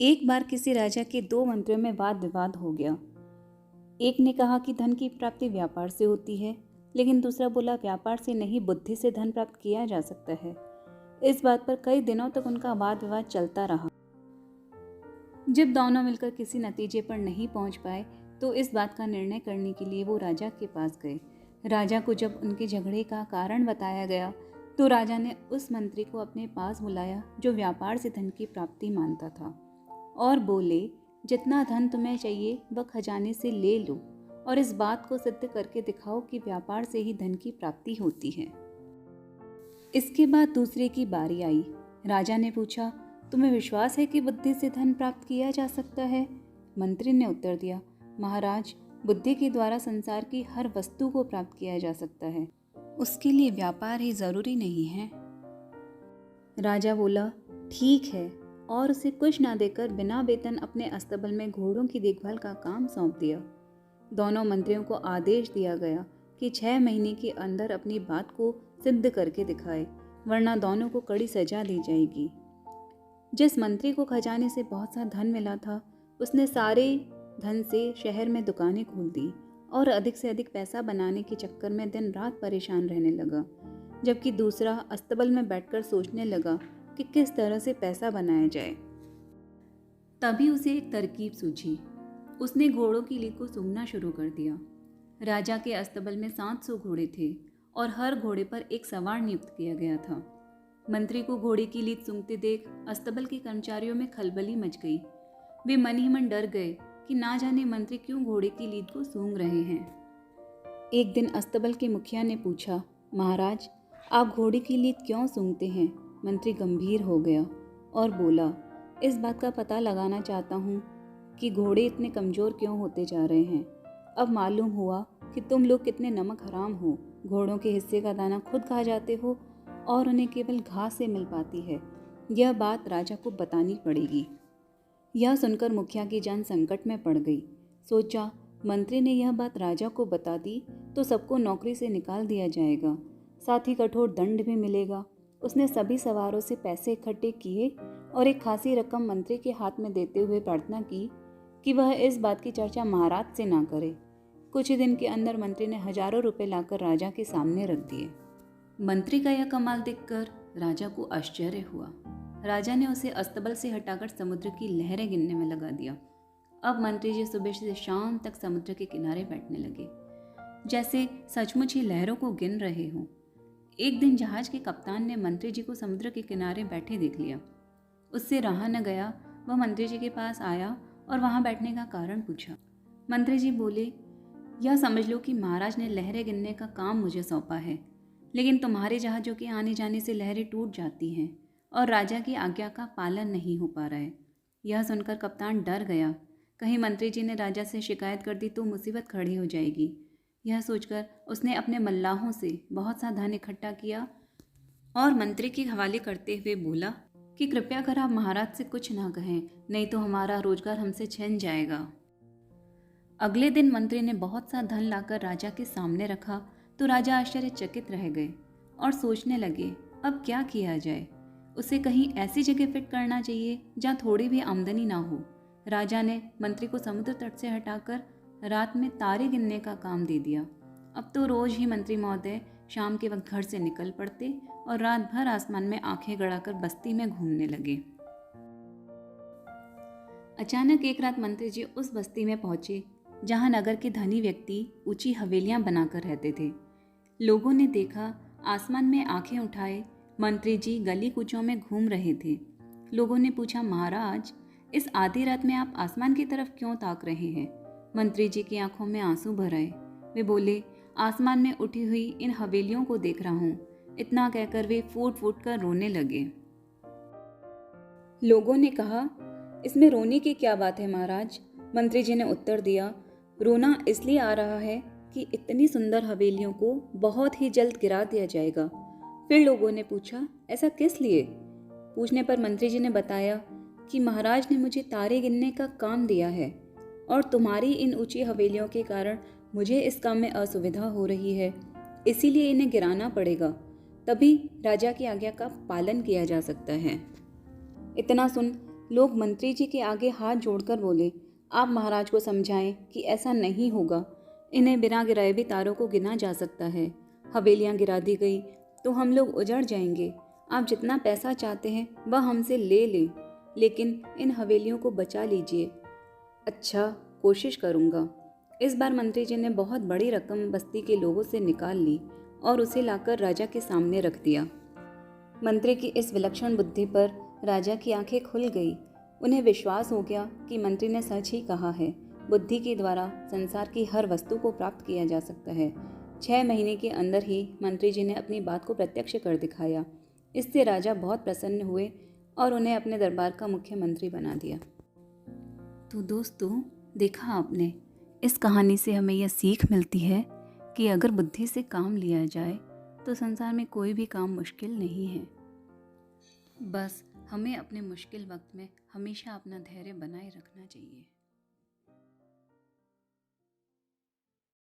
एक बार किसी राजा के दो मंत्रियों में वाद विवाद हो गया। एक ने कहा कि धन की प्राप्ति व्यापार से होती है, लेकिन दूसरा बोला व्यापार से नहीं, बुद्धि से धन प्राप्त किया जा सकता है। इस बात पर कई दिनों तक उनका वाद विवाद चलता रहा। जब दोनों मिलकर किसी नतीजे पर नहीं पहुंच पाए तो इस बात का निर्णय करने के लिए वो राजा के पास गए। राजा को जब उनके झगड़े का कारण बताया गया तो राजा ने उस मंत्री को अपने पास बुलाया जो व्यापार से धन की प्राप्ति मानता था, और बोले, जितना धन तुम्हें चाहिए वह खजाने से ले लो और इस बात को सिद्ध करके दिखाओ कि व्यापार से ही धन की प्राप्ति होती है। इसके बाद दूसरे की बारी आई। राजा ने पूछा, तुम्हें विश्वास है कि बुद्धि से धन प्राप्त किया जा सकता है? मंत्री ने उत्तर दिया, महाराज, बुद्धि के द्वारा संसार की हर वस्तु को प्राप्त किया जा सकता है, उसके लिए व्यापार ही जरूरी नहीं है। राजा बोला, ठीक है, और उसे कुछ ना देकर बिना वेतन अपने अस्तबल में घोड़ों की देखभाल का काम सौंप दिया। दोनों मंत्रियों को आदेश दिया गया कि 6 महीने के अंदर अपनी बात को सिद्ध करके दिखाए, वरना दोनों को कड़ी सजा दी जाएगी। जिस मंत्री को खजाने से बहुत सा धन मिला था उसने सारे धन से शहर में दुकानें खोल दी और अधिक से अधिक पैसा बनाने के चक्कर में दिन रात परेशान रहने लगा, जबकि दूसरा अस्तबल में बैठकर सोचने लगा कि किस तरह से पैसा बनाया जाए। तभी उसे एक तरकीब सूझी। उसने घोड़ों की लीद को सूंघना शुरू कर दिया। राजा के अस्तबल में 700 घोड़े थे और हर घोड़े पर एक सवार नियुक्त किया गया था। मंत्री को घोड़े की लीद सूंघते देख अस्तबल के कर्मचारियों में खलबली मच गई। वे मन ही मन डर गए कि ना जाने मंत्री क्यों घोड़े की लीद को सूंघ रहे हैं। एक दिन अस्तबल के मुखिया ने पूछा, महाराज, आप घोड़े की लीद क्यों सूंघते हैं? मंत्री गंभीर हो गया और बोला, इस बात का पता लगाना चाहता हूँ कि घोड़े इतने कमज़ोर क्यों होते जा रहे हैं। अब मालूम हुआ कि तुम लोग कितने नमक हराम हो। घोड़ों के हिस्से का दाना खुद खा जाते हो और उन्हें केवल घास से मिल पाती है। यह बात राजा को बतानी पड़ेगी। यह सुनकर मुखिया की जान संकट में पड़ गई। सोचा, मंत्री ने यह बात राजा को बता दी तो सबको नौकरी से निकाल दिया जाएगा, साथ ही कठोर दंड भी मिलेगा। उसने सभी सवारों से पैसे इकट्ठे किए और एक खासी रकम मंत्री के हाथ में देते हुए प्रार्थना की कि वह इस बात की चर्चा महाराज से ना करे। कुछ ही दिन के अंदर मंत्री ने हजारों रुपए लाकर राजा के सामने रख दिए। मंत्री का यह कमाल देखकर राजा को आश्चर्य हुआ। राजा ने उसे अस्तबल से हटाकर समुद्र की लहरें गिनने में लगा दिया। अब मंत्री जी सुबह से शाम तक समुद्र के किनारे बैठने लगे, जैसे सचमुच ही लहरों को गिन रहे हों। एक दिन जहाज के कप्तान ने मंत्री जी को समुद्र के किनारे बैठे देख लिया। उससे रहा न गया, वह मंत्री जी के पास आया और वहां बैठने का कारण पूछा। मंत्री जी बोले, यह समझ लो कि महाराज ने लहरें गिनने का काम मुझे सौंपा है, लेकिन तुम्हारे जहाज़ों के आने जाने से लहरें टूट जाती हैं और राजा की आज्ञा का पालन नहीं हो पा रहा है। यह सुनकर कप्तान डर गया, कहीं मंत्री जी ने राजा से शिकायत कर दी तो मुसीबत खड़ी हो जाएगी। यह सोचकर उसने अपने मल्लाहों से बहुत सा धन इकट्ठा किया और मंत्री के हवाले करते हुए बोला कि कृपया कर आप महाराज से कुछ ना कहें, नहीं तो हमारा रोजगार हमसे छिन जाएगा। अगले दिन मंत्री ने बहुत सा धन लाकर राजा के सामने रखा तो राजा आश्चर्यचकित रह गए और सोचने लगे, अब क्या किया जाए। उसे कहीं ऐसी जगह फिट करना चाहिए जहाँ थोड़ी भी आमदनी ना हो। राजा ने मंत्री को समुद्र तट से हटाकर रात में तारे गिनने का काम दे दिया। अब तो रोज ही मंत्री महोदय शाम के वक्त घर से निकल पड़ते और रात भर आसमान में आंखें गड़ाकर बस्ती में घूमने लगे। अचानक एक रात मंत्री जी उस बस्ती में पहुंचे जहां नगर के धनी व्यक्ति ऊंची हवेलियां बनाकर रहते थे। लोगों ने देखा, आसमान में आंखें उठाए मंत्री जी गली कूचों में घूम रहे थे। लोगों ने पूछा, महाराज, इस आधी रात में आप आसमान की तरफ क्यों ताक रहे हैं? मंत्री जी की आंखों में आंसू भर आए। वे बोले, आसमान में उठी हुई इन हवेलियों को देख रहा हूँ। इतना कहकर वे फूट फूट कर रोने लगे। लोगों ने कहा, इसमें रोने की क्या बात है महाराज? मंत्री जी ने उत्तर दिया, रोना इसलिए आ रहा है कि इतनी सुंदर हवेलियों को बहुत ही जल्द गिरा दिया जाएगा। फिर लोगों ने पूछा, ऐसा किस लिए? पूछने पर मंत्री जी ने बताया कि महाराज ने मुझे तारे गिनने का काम दिया है और तुम्हारी इन ऊंची हवेलियों के कारण मुझे इस काम में असुविधा हो रही है, इसीलिए इन्हें गिराना पड़ेगा, तभी राजा की आज्ञा का पालन किया जा सकता है। इतना सुन लोग मंत्री जी के आगे हाथ जोड़कर बोले, आप महाराज को समझाएं कि ऐसा नहीं होगा। इन्हें बिना गिराए भी तारों को गिना जा सकता है। हवेलियां गिरा दी गई तो हम लोग उजड़ जाएंगे। आप जितना पैसा चाहते हैं वह हमसे ले लें, लेकिन इन हवेलियों को बचा लीजिए। अच्छा, कोशिश करूँगा। इस बार मंत्री जी ने बहुत बड़ी रकम बस्ती के लोगों से निकाल ली और उसे लाकर राजा के सामने रख दिया। मंत्री की इस विलक्षण बुद्धि पर राजा की आंखें खुल गई। उन्हें विश्वास हो गया कि मंत्री ने सच ही कहा है। बुद्धि के द्वारा संसार की हर वस्तु को प्राप्त किया जा सकता है। 6 महीने के अंदर ही मंत्री जी ने अपनी बात को प्रत्यक्ष कर दिखाया। इससे राजा बहुत प्रसन्न हुए और उन्हें अपने दरबार का मुख्यमंत्री बना दिया। तो दोस्तों, देखा आपने, इस कहानी से हमें यह सीख मिलती है कि अगर बुद्धि से काम लिया जाए तो संसार में कोई भी काम मुश्किल नहीं है। बस हमें अपने मुश्किल वक्त में हमेशा अपना धैर्य बनाए रखना चाहिए।